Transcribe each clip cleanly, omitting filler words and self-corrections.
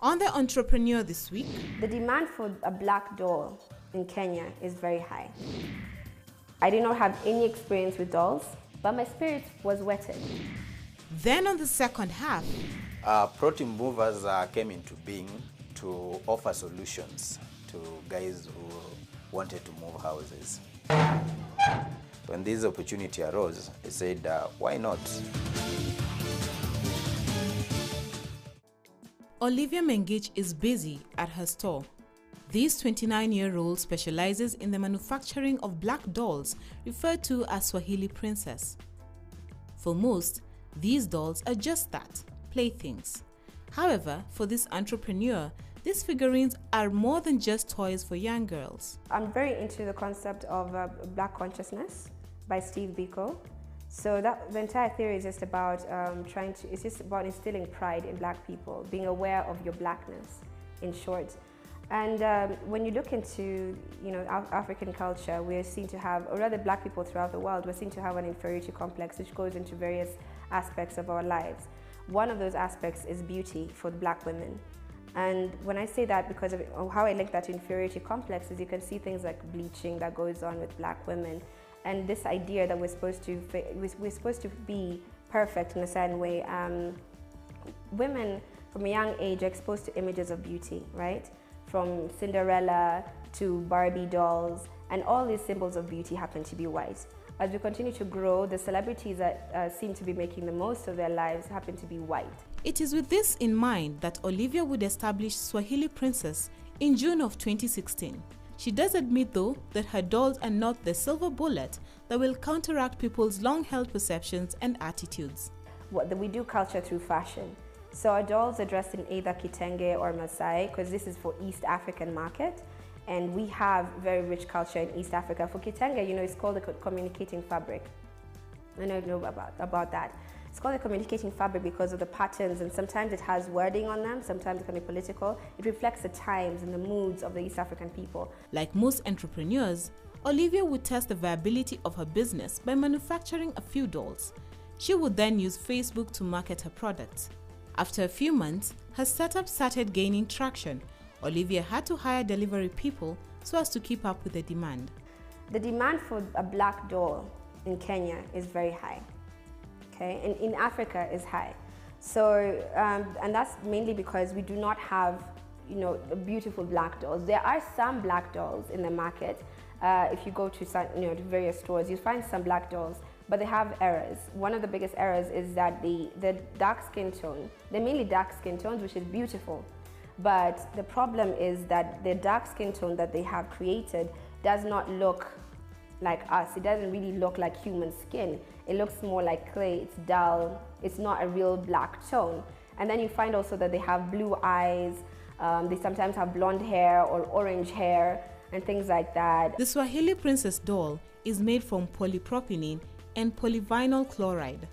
On The Entrepreneur this week, the demand for a black doll in Kenya is very high. I did not have any experience with dolls, but my spirit was whetted. Then on the second half, protein movers came into being to offer solutions to guys who wanted to move houses. When this opportunity arose, I said, why not? Olivia Mengich is busy at her store. This 29-year-old specializes in the manufacturing of black dolls referred to as Swahili princess. For most, these dolls are just that, playthings. However, for this entrepreneur, these figurines are more than just toys for young girls. I'm very into the concept of Black consciousness by Steve Biko. So the entire theory is just about it's just about instilling pride in black people, being aware of your blackness, in short. And when you look into, African culture, we're seen to have, or rather black people throughout the world, we're seen to have an inferiority complex which goes into various aspects of our lives. One of those aspects is beauty for black women. And when I say that, because of how I link that to inferiority complex, is you can see things like bleaching that goes on with black women. And this idea that we're supposed to be perfect in a certain way. Women from a young age are exposed to images of beauty, right? From Cinderella to Barbie dolls, and all these symbols of beauty happen to be white. As we continue to grow, the celebrities that seem to be making the most of their lives happen to be white. It is with this in mind that Olivia would establish Swahili Princess in June of 2016. She does admit, though, that her dolls are not the silver bullet that will counteract people's long-held perceptions and attitudes. We do culture through fashion. So our dolls are dressed in either kitenge or Maasai, because this is for East African market. And we have very rich culture in East Africa. For kitenge, it's called the communicating fabric. I don't know about that. It's called a communicating fabric because of the patterns, and sometimes it has wording on them, sometimes it can be political. It reflects the times and the moods of the East African people. Like most entrepreneurs, Olivia would test the viability of her business by manufacturing a few dolls. She would then use Facebook to market her products. After a few months, her startup started gaining traction. Olivia had to hire delivery people so as to keep up with the demand. The demand for a black doll in Kenya is very high. Okay, and in Africa is high. So, and that's mainly because we do not have, beautiful black dolls. There are some black dolls in the market. If you go to to various stores, you find some black dolls, but they have errors. One of the biggest errors is that the dark skin tone, they're mainly dark skin tones, which is beautiful. But the problem is that the dark skin tone that they have created does not look like us. It doesn't really look like human skin. It looks more like clay. It's dull. It's not a real black tone. And then you find also that they have blue eyes. They sometimes have blonde hair or orange hair and things like that. The Swahili Princess doll is made from polypropylene and polyvinyl chloride.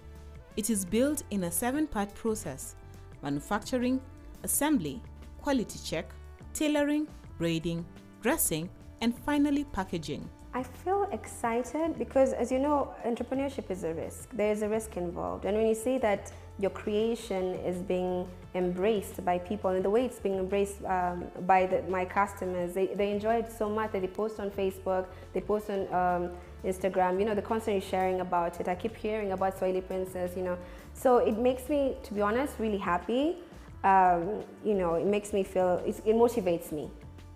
It is built in a 7-part process: manufacturing, assembly, quality check, tailoring, braiding, dressing, and finally packaging. I feel excited because, as you know, entrepreneurship is a risk. There is a risk involved. And when you say that your creation is being embraced by people, and the way it's being embraced by my customers, they enjoy it so much that they post on Facebook, they post on Instagram, they're constantly sharing about it. I keep hearing about Swahili Princess, So it makes me, to be honest, really happy. It makes me feel, it motivates me.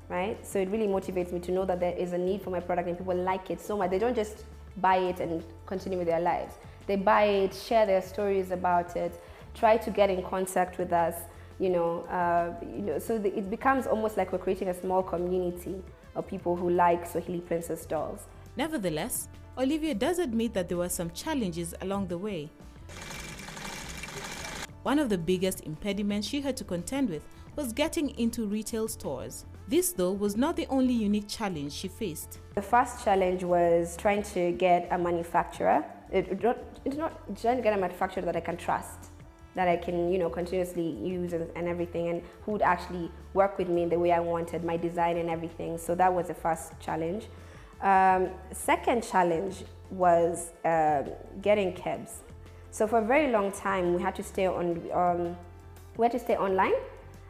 Right? So it really motivates me to know that there is a need for my product and people like it so much. They don't just buy it and continue with their lives. They buy it, share their stories about it, try to get in contact with us, so it becomes almost like we're creating a small community of people who like Swahili Princess dolls. Nevertheless, Olivia does admit that there were some challenges along the way. One of the biggest impediments she had to contend with was getting into retail stores. This, though, was not the only unique challenge she faced. The first challenge was trying to get a manufacturer. It's not trying to get a manufacturer that I can trust, that I can, continuously use and everything, and who would actually work with me the way I wanted, my design and everything. So that was the first challenge. Second challenge was getting cabs. So for a very long time, we had to stay online.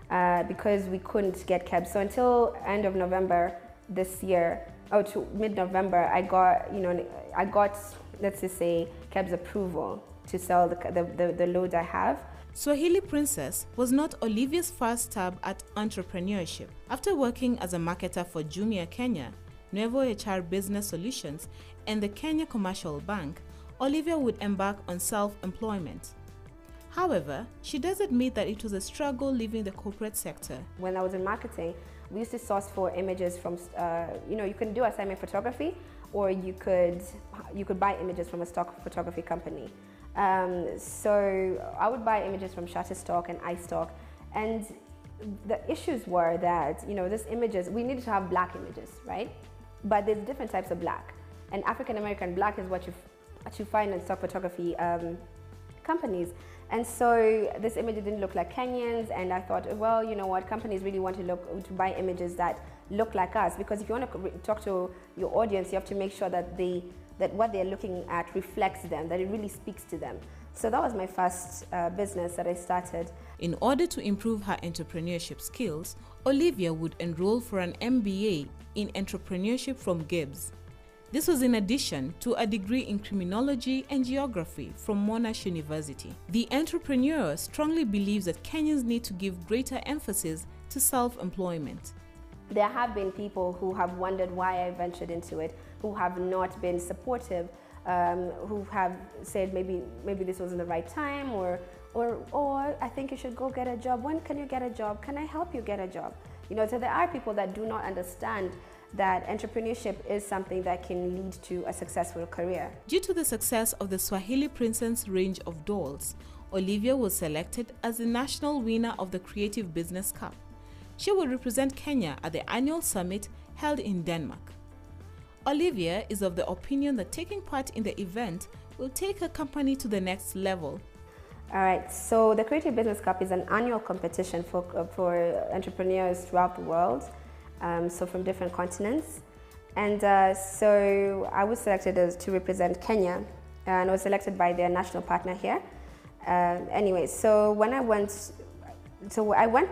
because we couldn't get cabs. So until end of November this year, to mid-November, I got, let's just say, cabs approval to sell the loads I have. Swahili Princess was not Olivia's first stab at entrepreneurship. After working as a marketer for Jumia Kenya, Nuevo HR Business Solutions, and the Kenya Commercial Bank, Olivia would embark on self-employment. However, she does admit that it was a struggle leaving the corporate sector. When I was in marketing, we used to source for images from, you can do assignment photography, or you could buy images from a stock photography company. So I would buy images from Shutterstock and iStock, and the issues were that, these images, we needed to have black images, right? But there's different types of black, and African American black is what you find in stock photography companies. And so this image didn't look like Kenyans, and I thought, well, you know what, companies really want to buy images that look like us, because if you want to talk to your audience, you have to make sure that what they're looking at reflects them, that it really speaks to them. So that was my first business that I started. In order to improve her entrepreneurship skills, Olivia would enroll for an MBA in entrepreneurship from Gibbs. This was in addition to a degree in criminology and geography from Monash University. The entrepreneur strongly believes that Kenyans need to give greater emphasis to self-employment. There have been people who have wondered why I ventured into it, who have not been supportive, who have said maybe this wasn't the right time, or I think you should go get a job. When can you get a job? Can I help you get a job? So there are people that do not understand that entrepreneurship is something that can lead to a successful career. Due to the success of the Swahili Princess range of dolls, Olivia was selected as the national winner of the Creative Business Cup. She will represent Kenya at the annual summit held in Denmark. Olivia is of the opinion that taking part in the event will take her company to the next level. All right, so the Creative Business Cup is an annual competition for entrepreneurs throughout the world, so from different continents. And so I was selected to represent Kenya, and I was selected by their national partner here. Anyway, so when I went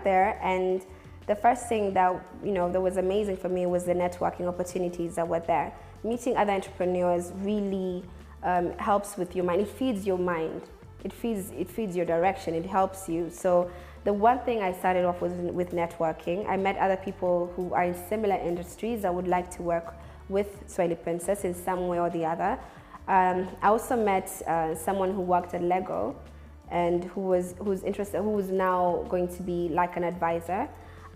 there, and the first thing that that was amazing for me was the networking opportunities that were there. Meeting other entrepreneurs really helps with your mind. It feeds your mind. It feeds your direction. It helps you. So the one thing I started off with networking. I met other people who are in similar industries that would like to work with Swahili Princess in some way or the other. I also met someone who worked at Lego, and who's now going to be like an advisor.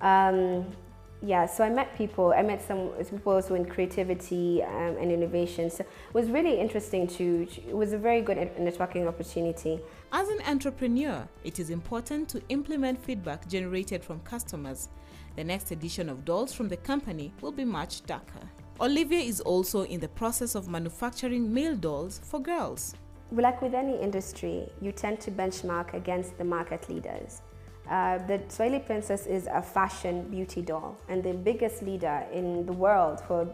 So I met people. I met some people also in creativity and innovation. So it was really interesting it was a very good networking opportunity. As an entrepreneur, it is important to implement feedback generated from customers. The next edition of dolls from the company will be much darker. Olivia is also in the process of manufacturing male dolls for girls. Like with any industry, you tend to benchmark against the market leaders. The Swahili Princess is a fashion beauty doll, and the biggest leader in the world for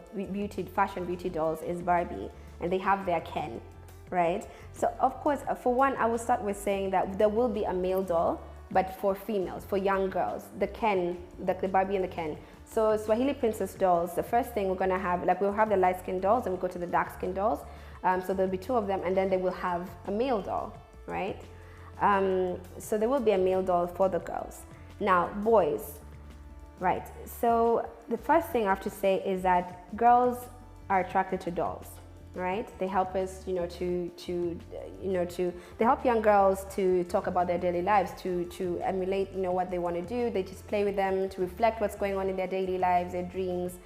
fashion beauty dolls is Barbie, and they have their Ken, right? So of course, for one, I will start with saying that there will be a male doll, but for females, for young girls, the Ken, the Barbie and the Ken. So Swahili Princess dolls, the first thing we're gonna have, we'll have the light-skinned dolls, and we'll go to the dark-skinned dolls. So there'll be two of them, and then they will have a male doll, right? So there will be a male doll for the girls. Now, boys, right? So the first thing I have to say is that girls are attracted to dolls, right? They help us, they help young girls to talk about their daily lives, to emulate, what they want to do. They just play with them to reflect what's going on in their daily lives, their dreams,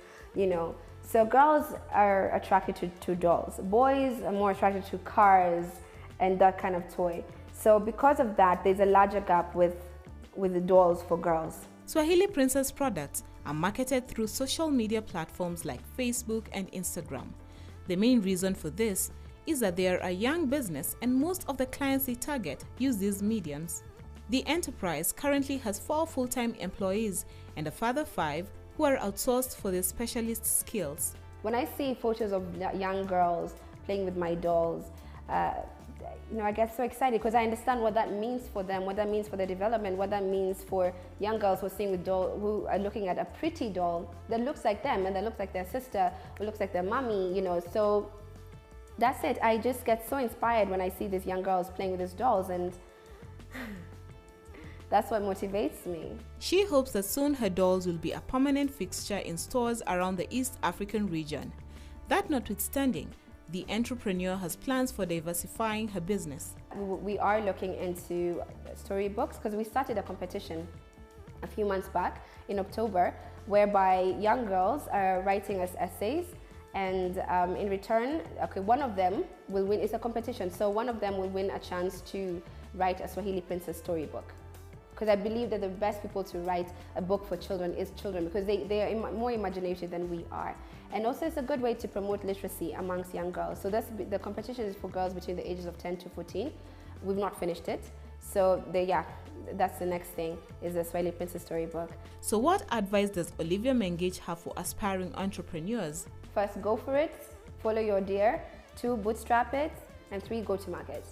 So girls are attracted to dolls. Boys are more attracted to cars and that kind of toy. So because of that, there's a larger gap with the dolls for girls. Swahili Princess products are marketed through social media platforms like Facebook and Instagram. The main reason for this is that they are a young business, and most of the clients they target use these mediums. The enterprise currently has 4 full-time employees and a further 5 who are outsourced for their specialist skills. When I see photos of young girls playing with my dolls, I get so excited because I understand what that means for them, what that means for their development, what that means for young girls who are seeing with doll, who are looking at a pretty doll that looks like them and that looks like their sister, who looks like their mommy, So that's it. I just get so inspired when I see these young girls playing with these dolls, and that's what motivates me. She hopes that soon her dolls will be a permanent fixture in stores around the East African region. That notwithstanding, the entrepreneur has plans for diversifying her business. We are looking into storybooks because we started a competition a few months back in October whereby young girls are writing us essays, and in return, one of them will win. It's a competition, so one of them will win a chance to write a Swahili princess storybook. Because I believe that the best people to write a book for children is children, because they are more imaginative than we are. And also it's a good way to promote literacy amongst young girls. So the competition is for girls between the ages of 10 to 14. We've not finished it. So that's the next thing, is the Swahili Princess Storybook. So what advice does Olivia Mengich have for aspiring entrepreneurs? First, go for it, follow your deer. 2, bootstrap it. And 3, go to market.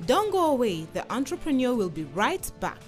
Don't go away, the entrepreneur will be right back.